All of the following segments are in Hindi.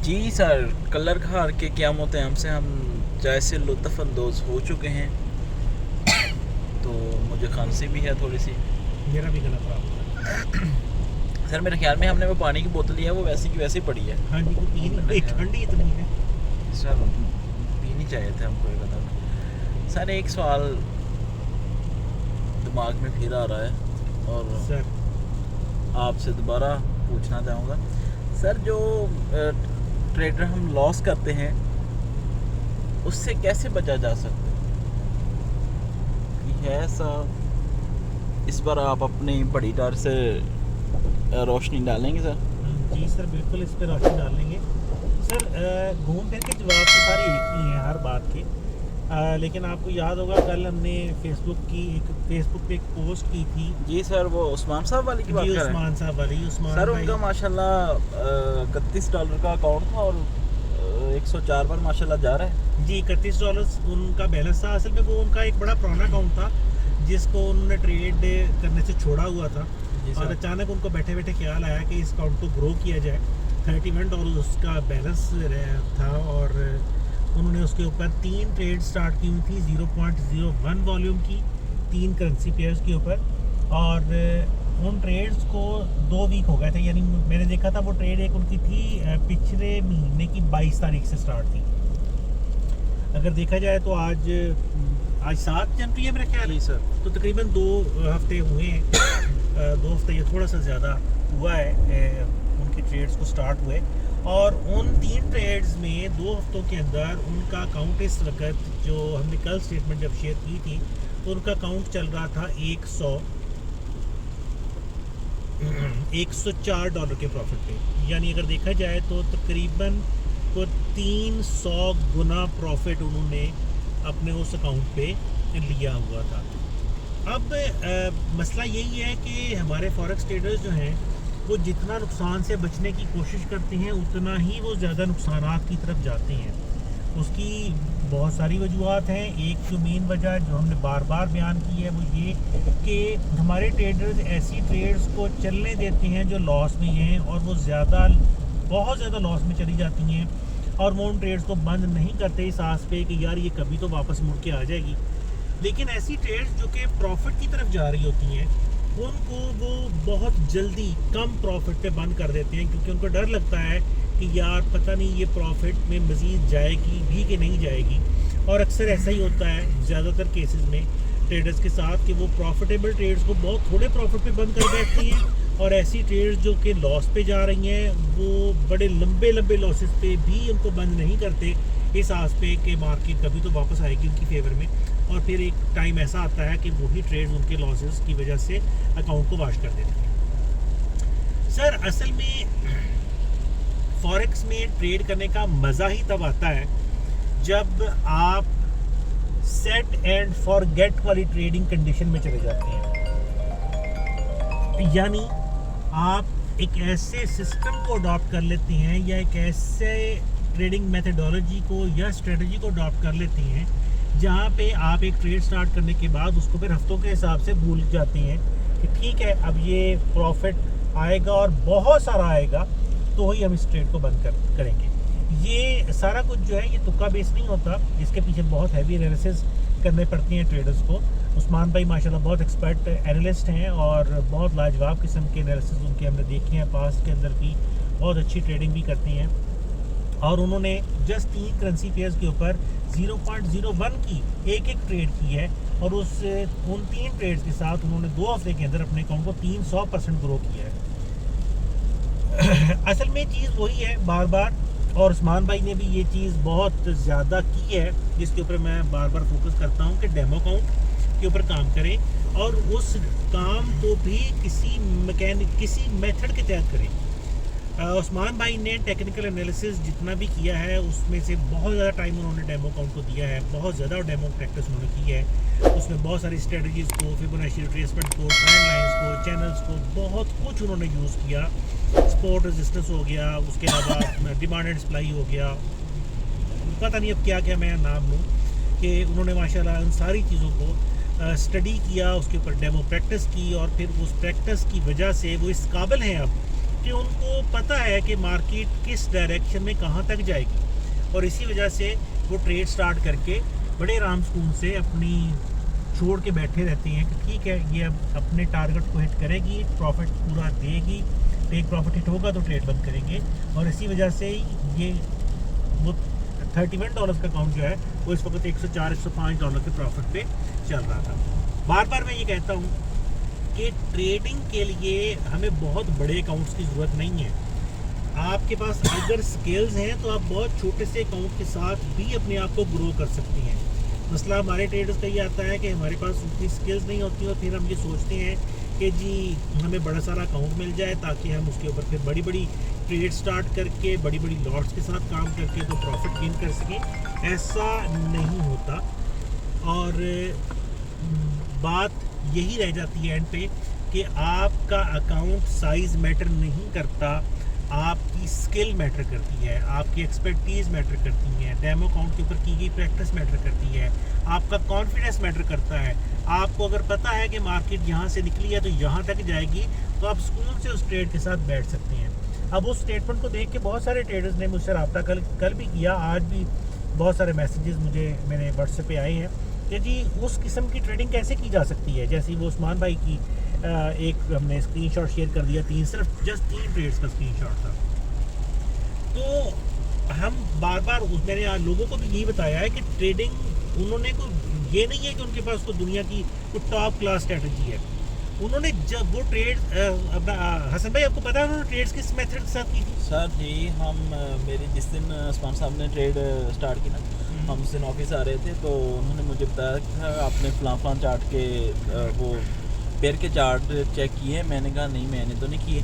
जी सर, कलर खार के क्या होते हैं हमसे, हम चाय से लुत्फ़ अंदोज़ हो चुके हैं। तो मुझे खांसी भी है थोड़ी सी। मेरा भी गला खराब हो रहा सर मेरे ख्याल में हमने वो पानी की बोतल लिया है, वो वैसी की वैसी पड़ी है। है। हाँ जी, वो पी नहीं, मेरे एक ख्याल ठंडी इतनी है। सर पीनी चाहिए थे हमको एक अदर। सर एक सवाल दिमाग में फिर आ रहा है और सर आपसे दोबारा पूछना चाहूँगा। सर जो ट्रेडर हम लॉस करते हैं उससे कैसे बचा जा सकता है ऐसा? इस पर आप अपनी बड़ी टार से रोशनी डालेंगे सर? जी सर, बिल्कुल इस पर रोशनी डालेंगे। सर घूम फिर के जवाब तो सारे एक ही हैं हर बात के। लेकिन आपको याद होगा कल हमने फेसबुक पे एक पोस्ट की थी। जी सर, वो उस्मान साहब वाली की बात जी कर रहे हैं? उस्मान साहब वाली, उस्मान सर भाई। उनका माशाल्लाह $31 का अकाउंट था और 104 बार माशाल्लाह जा रहा है। जी $31 उनका बैलेंस था। असल में वो उनका एक बड़ा पुराना अकाउंट था जिसको उन्होंने ट्रेड करने से छोड़ा हुआ था। जी और सर। अचानक उनको बैठे बैठे ख्याल आया कि इस अकाउंट को ग्रो किया जाए। $31 उसका बैलेंस था और उन्होंने उसके ऊपर 3 ट्रेड स्टार्ट की हुई थी 0.01 वॉल्यूम की, 3 करेंसी पेयर्स के ऊपर। और उन ट्रेड्स को 2 वीक हो गए थे, यानी मैंने देखा था वो ट्रेड एक उनकी थी पिछले महीने की 22 तारीख से स्टार्ट थी। अगर देखा जाए तो आज 7 जनवरी है मेरा ख्याल है। जी सर। तो तकरीबन 2 हफ्ते हुए हैं। 2 हफ्ते या थोड़ा सा ज़्यादा हुआ है उनकी ट्रेड्स को स्टार्ट हुए। और उन 3 ट्रेड्स में 2 हफ्तों के अंदर उनका अकाउंट इस वक्त, जो हमने कल स्टेटमेंट जब शेयर की थी, तो उनका अकाउंट चल रहा था $104 के प्रॉफिट पे। यानी अगर देखा जाए तो तकरीबन को 300 गुना प्रॉफिट उन्होंने अपने उस अकाउंट पे लिया हुआ था। अब मसला यही है कि हमारे फॉरेक्स ट्रेडर्स जो हैं वो जितना नुकसान से बचने की कोशिश करते हैं उतना ही वो ज़्यादा नुकसानात की तरफ जाते हैं। उसकी बहुत सारी वजूहत हैं। एक जो मेन वजह जो हमने बार बार बयान की है वो ये कि हमारे ट्रेडर्स ऐसी ट्रेड्स को चलने देते हैं जो लॉस में हैं और वो बहुत ज़्यादा लॉस में चली जाती हैं। और वो उन ट्रेड्स को बंद नहीं करते इस आस पे कि यार ये कभी तो वापस मुड़ के आ जाएगी। लेकिन ऐसी ट्रेड्स जो कि प्रॉफिट की तरफ जा रही होती हैं उनको वो बहुत जल्दी कम प्रॉफिट पे बंद कर देते हैं, क्योंकि उनको डर लगता है कि यार पता नहीं ये प्रॉफिट में मज़ीद जाएगी भी कि नहीं जाएगी। और अक्सर ऐसा ही होता है ज़्यादातर केसेस में ट्रेडर्स के साथ कि वो प्रॉफिटेबल ट्रेड्स को बहुत थोड़े प्रॉफिट पे बंद कर बैठती हैं और ऐसी ट्रेड्स जो कि लॉस पे जा रही हैं वो बड़े लंबे लंबे लॉसेस पे भी उनको बंद नहीं करते इस आस पे कि मार्केट कभी तो वापस आएगी उनकी फेवर में। और फिर एक टाइम ऐसा आता है कि वही ट्रेड उनके लॉसेस की वजह से अकाउंट को वाश कर देते हैं। सर असल में फॉरेक्स में ट्रेड करने का मज़ा ही तब आता है जब आप सेट एंड फॉरगेट वाली ट्रेडिंग कंडीशन में चले जाते हैं। यानी आप एक ऐसे सिस्टम को अडॉप्ट कर लेते हैं या एक ऐसे ट्रेडिंग मेथडोलॉजी को या स्ट्रेटजी को अडॉप्ट कर लेते हैं जहाँ पे आप एक ट्रेड स्टार्ट करने के बाद उसको फिर हफ्तों के हिसाब से भूल जाते हैं कि ठीक है अब ये प्रॉफिट आएगा और बहुत सारा आएगा तो ही हम इस ट्रेड को बंद करेंगे। ये सारा कुछ जो है ये तुक्का बेस नहीं होता, इसके पीछे बहुत हैवी एनालिसिस करने पड़ती हैं ट्रेडर्स को। उस्मान भाई माशाल्लाह बहुत एक्सपर्ट एनालिस्ट हैं और बहुत लाजवाब किस्म के एनालिसिस उनके हमने देखे हैं पास्ट के अंदर भी, बहुत अच्छी ट्रेडिंग भी करती हैं। और उन्होंने जस्ट 3 करेंसी पेयर्स के ऊपर 0.01 की एक ट्रेड की है और उन 3 ट्रेड्स के साथ उन्होंने 2 हफ्ते के अंदर अपने अकाउंट को 300% ग्रो किया है। असल में चीज़ वही है बार बार, और उस्मान भाई ने भी ये चीज़ बहुत ज़्यादा की है जिसके ऊपर मैं बार बार फोकस करता हूँ कि डेमो अकाउंट के ऊपर काम करें और उस काम को भी किसी मेथड के तहत करें। उस्मान भाई ने टेक्निकल एनालिसिस जितना भी किया है उसमें से बहुत ज़्यादा टाइम उन्होंने डेमो अकाउंट को दिया है, बहुत ज़्यादा डेमो प्रैक्टिस उन्होंने की है। उसमें बहुत सारी स्ट्रेटजीज़ को, फिबोनाची रिट्रेसमेंट को, ट्रेंड लाइंस को, चैनल्स को, बहुत कुछ उन्होंने यूज़ किया। सपोर्ट रेजिस्टेंस हो गया, उसके अलावा डिमांड एंड सप्लाई हो गया, पता नहीं अब क्या क्या मैं नाम लूँ, कि उन्होंने माशाल्लाह उन सारी चीज़ों को स्टडी किया, उसके ऊपर डेमो प्रैक्टिस की और फिर उस प्रैक्टिस की वजह से वो इस काबिल हैं अब कि उनको पता है कि मार्केट किस डायरेक्शन में कहाँ तक जाएगी, और इसी वजह से वो ट्रेड स्टार्ट करके बड़े आराम सुकून से अपनी छोड़ के बैठे रहते हैं कि ठीक है ये अब अपने टारगेट को हिट करेगी, प्रॉफिट पूरा देगी, टेक प्रॉफिट हिट होगा तो ट्रेड बंद करेंगे। और इसी वजह से ये वो $31 का अकाउंट जो है वो इस वक्त $104-105 के प्रॉफिट पे चल रहा था। बार बार मैं ये कहता हूँ कि ट्रेडिंग के लिए हमें बहुत बड़े अकाउंट्स की ज़रूरत नहीं है। आपके पास अगर स्किल्स हैं तो आप बहुत छोटे से अकाउंट के साथ भी अपने आप को ग्रो कर सकती हैं। मसला हमारे ट्रेडर्स का ये आता है कि हमारे पास उतनी स्किल्स नहीं होती और फिर हम ये सोचते हैं कि जी हमें बड़ा सारा अकाउंट मिल जाए ताकि हम उसके ऊपर फिर बड़ी बड़ी ट्रेड स्टार्ट करके बड़ी बड़ी लॉट्स के साथ काम करके तो प्रॉफिट गेन कर सकें। ऐसा नहीं होता, और बात यही रह जाती है एंड पे कि आपका अकाउंट साइज़ मैटर नहीं करता, आपकी स्किल मैटर करती है, आपकी एक्सपर्टीज़ मैटर करती है, डेमो अकाउंट के ऊपर की गई प्रैक्टिस मैटर करती है, आपका कॉन्फिडेंस मैटर करता है। आपको अगर पता है कि मार्केट यहाँ से निकली है तो यहाँ तक जाएगी तो आप सुकून से उस ट्रेड के साथ बैठ सकते हैं। अब उस स्टेटमेंट को देख के बहुत सारे ट्रेडर्स ने मुझसे रब्ता कल भी किया, आज भी बहुत सारे मैसेजेस मेरे व्हाट्सएप पे आए हैं कि जी उस किस्म की ट्रेडिंग कैसे की जा सकती है। जैसे वो उस्मान भाई की एक हमने स्क्रीनशॉट शेयर कर दिया, सिर्फ जस्ट 3 ट्रेड्स का स्क्रीनशॉट था। तो हम बार बार मैंने आज लोगों को भी यही बताया है कि ट्रेडिंग उन्होंने ये नहीं है कि उनके पास कोई दुनिया की टॉप क्लास स्ट्रेटजी है। उन्होंने जब वो ट्रेड अपना हसन भाई आपको पता है उन्होंने ट्रेड्स किस मेथड के साथ की थी? सर जी हम मेरी जिस दिन उस्मान साहब ने ट्रेड स्टार्ट की ना, हम उस दिन ऑफिस आ रहे थे तो उन्होंने मुझे बताया था आपने फलां चार्ट के वो पेयर के चार्ट चेक किए। मैंने कहा नहीं मैंने तो नहीं किए।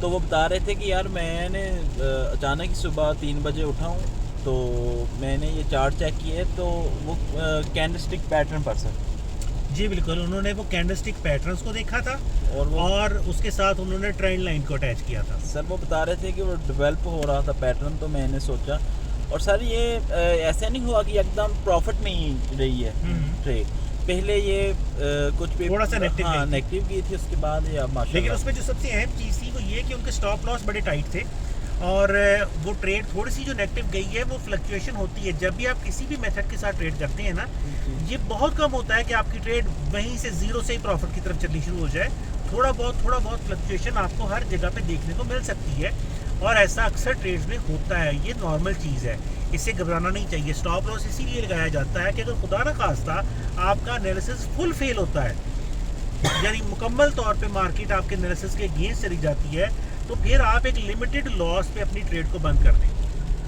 तो वो बता रहे थे कि यार मैंने अचानक ही सुबह 3 बजे उठा हूँ तो मैंने ये चार्ट चेक किए तो वो कैंडलस्टिक पैटर्न पर सर। जी बिल्कुल, उन्होंने वो कैंडलस्टिक पैटर्न्स को देखा था और उसके साथ उन्होंने ट्रेंड लाइन को अटैच किया था। सर वो बता रहे थे कि वो डेवलप हो रहा था पैटर्न, तो मैंने सोचा और सर ये ऐसा नहीं हुआ कि एकदम प्रॉफिट में ही रही है ट्रेड। पहले ये कुछ भी थोड़ा सा नेगेटिव की थी, उसके बाद ये अब माशाल्लाह। लेकिन उसमें जो सबसे अहम चीज़ थी वो ये कि उनके स्टॉप लॉस बड़े टाइट थे और वो ट्रेड थोड़ी सी जो नेगेटिव गई है वो फ्लक्चुएशन होती है। जब भी आप किसी भी मेथड के साथ ट्रेड करते हैं ना, ये बहुत कम होता है कि आपकी ट्रेड वहीं से जीरो से ही प्रॉफिट की तरफ चलनी शुरू हो जाए। थोड़ा बहुत फ्लक्चुएशन आपको हर जगह पे देखने को मिल सकती है और ऐसा अक्सर ट्रेड्स में होता है। ये नॉर्मल चीज़ है, इससे घबराना नहीं चाहिए। स्टॉप लॉस इसीलिए लगाया जाता है कि अगर खुदा न खास्ता आपका एनालिसिस फुल फेल होता है, यानी मुकम्मल तौर पे मार्केट आपके एनालिसिस के अगेंस्ट चली जाती है, तो फिर आप एक लिमिटेड लॉस पे अपनी ट्रेड को बंद कर दें।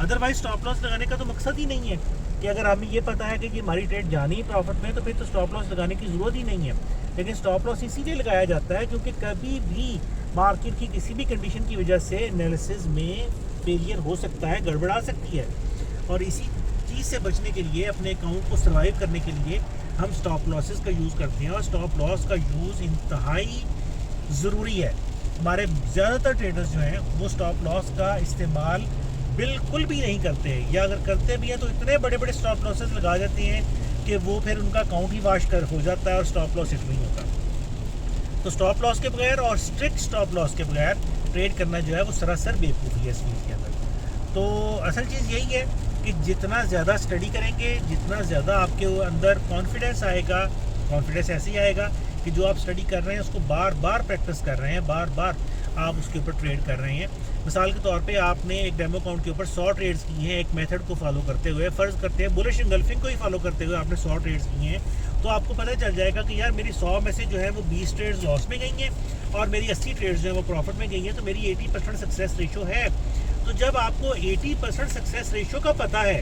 अदरवाइज स्टॉप लॉस लगाने का तो मकसद ही नहीं है कि अगर हमें ये पता है कि हमारी ट्रेड जानी ही प्रॉफिट में तो फिर तो स्टॉप लॉस लगाने की ज़रूरत ही नहीं है। लेकिन स्टॉप लॉस इसीलिए लगाया जाता है क्योंकि कभी भी मार्केट की किसी भी कंडीशन की वजह से एनालिसिस में फेलियर हो सकता है, गड़बड़ा सकती है। और इसी चीज़ से बचने के लिए, अपने अकाउंट को सर्वाइव करने के लिए हम स्टॉप लॉसेस का यूज़ करते हैं और स्टॉप लॉस का यूज़ इंतहाई ज़रूरी है। हमारे ज़्यादातर ट्रेडर्स जो हैं वो स्टॉप लॉस का इस्तेमाल बिल्कुल भी नहीं करते हैं, या अगर करते भी हैं तो इतने बड़े बड़े स्टॉप लॉसेस लगा देते हैं कि वो फिर उनका अकाउंट ही वाश कर हो जाता है और स्टॉप लॉस हिट नहीं होता। तो स्टॉप लॉस के बगैर और स्ट्रिक्ट स्टॉप लॉस के बगैर ट्रेड करना जो है वो सरासर बेवकूफ़ी है इस फील्ड के अंदर। तो असल चीज़ यही है कि जितना ज़्यादा स्टडी करेंगे, जितना ज़्यादा आपके अंदर कॉन्फिडेंस आएगा, कॉन्फिडेंस ऐसे ही आएगा कि जो आप स्टडी कर रहे हैं उसको बार बार प्रैक्टिस कर रहे हैं, बार बार आप उसके ऊपर ट्रेड कर रहे हैं। मिसाल के तौर पे आपने एक डेमो अकाउंट के ऊपर 100 ट्रेड्स की हैं एक मेथड को फॉलो करते हुए, फ़र्ज़ करते हैं बुलिश एंगल्फिंग को ही फॉलो करते हुए आपने 100 ट्रेड्स की हैं, तो आपको पता चल जाएगा कि यार मेरी 100 में से जो है वो 20 ट्रेड्स लॉस में गई हैं और मेरी 80 ट्रेड्स जो है वो प्रॉफिट में गई हैं, तो मेरी 80% सक्सेस रेशो है। तो जब आपको 80% सक्सेस रेशो का पता है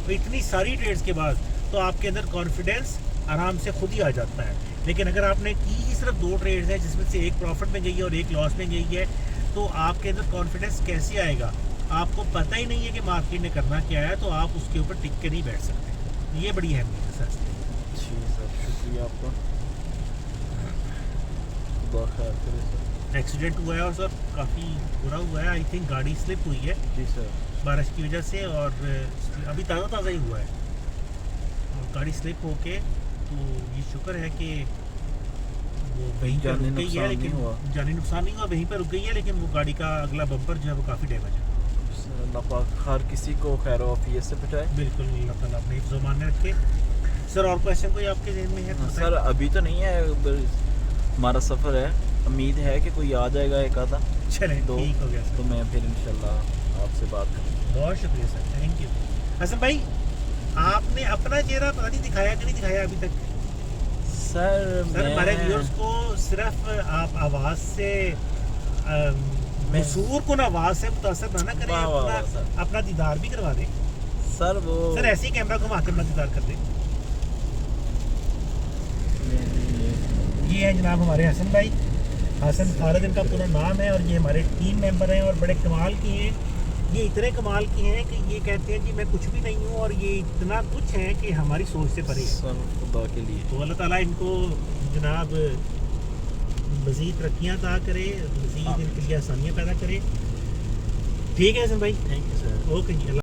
तो इतनी सारी ट्रेड्स के बाद, तो आपके अंदर कॉन्फिडेंस आराम से खुद ही आ जाता है। लेकिन अगर आपने की ही सिर्फ 2 ट्रेड्स हैं जिसमें से एक प्रॉफिट में गई है और एक लॉस में गई है, तो आपके अंदर कॉन्फिडेंस कैसे आएगा? आपको पता ही नहीं है कि मार्केट ने करना क्या है, तो आप उसके ऊपर टिक के नहीं बैठ सकते। ये बड़ी अहमियत है सर। जी सर, शुक्रिया आपका, बहुत ख्याल करें सर। एक्सीडेंट हुआ है और सर काफ़ी बुरा हुआ है। आई थिंक गाड़ी स्लिप हुई है जी सर, बारिश की वजह से, और अभी ताज़ा ही हुआ है और गाड़ी स्लिप होके, तो ये शुक्र है कि वो वहीं पर जानी रुक गई है, नुकसान लेकिन नहीं हुआ। जानी नुकसान नहीं हुआ, वहीं पर रुक गई है, लेकिन वो गाड़ी का अगला बम्पर जो है वो काफ़ी डैमेज है। अल्लाह पाक हर किसी को खैर वाफियत से बचाए। बिल्कुल, अल्लाह ताला अपने हिफ्ज़ मान में रखे। सर और क्वेश्चन कोई आपके ज़हन में है तो सर अभी तो नहीं है, हमारा सफ़र है, उम्मीद है कि कोई आ जाएगा एक आधा चलें, दो, ठीक हो गया तो सर। मैं फिर इंशाल्लाह आपसे बात करूँगा। बहुत शुक्रिया सर, थैंक यू। हसन भाई, आपने अपना चेहरा पता नहीं दिखाया कि नहीं दिखाया अभी तक? सर सर हमारे व्यूअर्स को सिर्फ आप आवाज़ से मसूर को आवाज़ से मुतासर ना करें, वाह, वाह, वाह, सर। अपना दीदार भी करवा दें। सर वो सर ऐसे ही कैमरा घुमा के अपना दीदार कर दें। ये है जनाब हमारे हसन भाई। हसन खालिद इनका पूरा नाम है, और ये हमारे टीम मेंबर हैं और बड़े कमाल के हैं। ये इतने कमाल के हैं कि ये कहते हैं कि मैं कुछ भी नहीं हूँ, और ये इतना कुछ है कि हमारी सोच से परे है। सर खुदा के लिए तो अल्लाह ताला इनको जनाब मज़ीद तरक्कियाँ अता करे, मज़ीद इनके लिए आसानियाँ पैदा करे। ठीक है हसन भाई, thank you sir. Okay ji.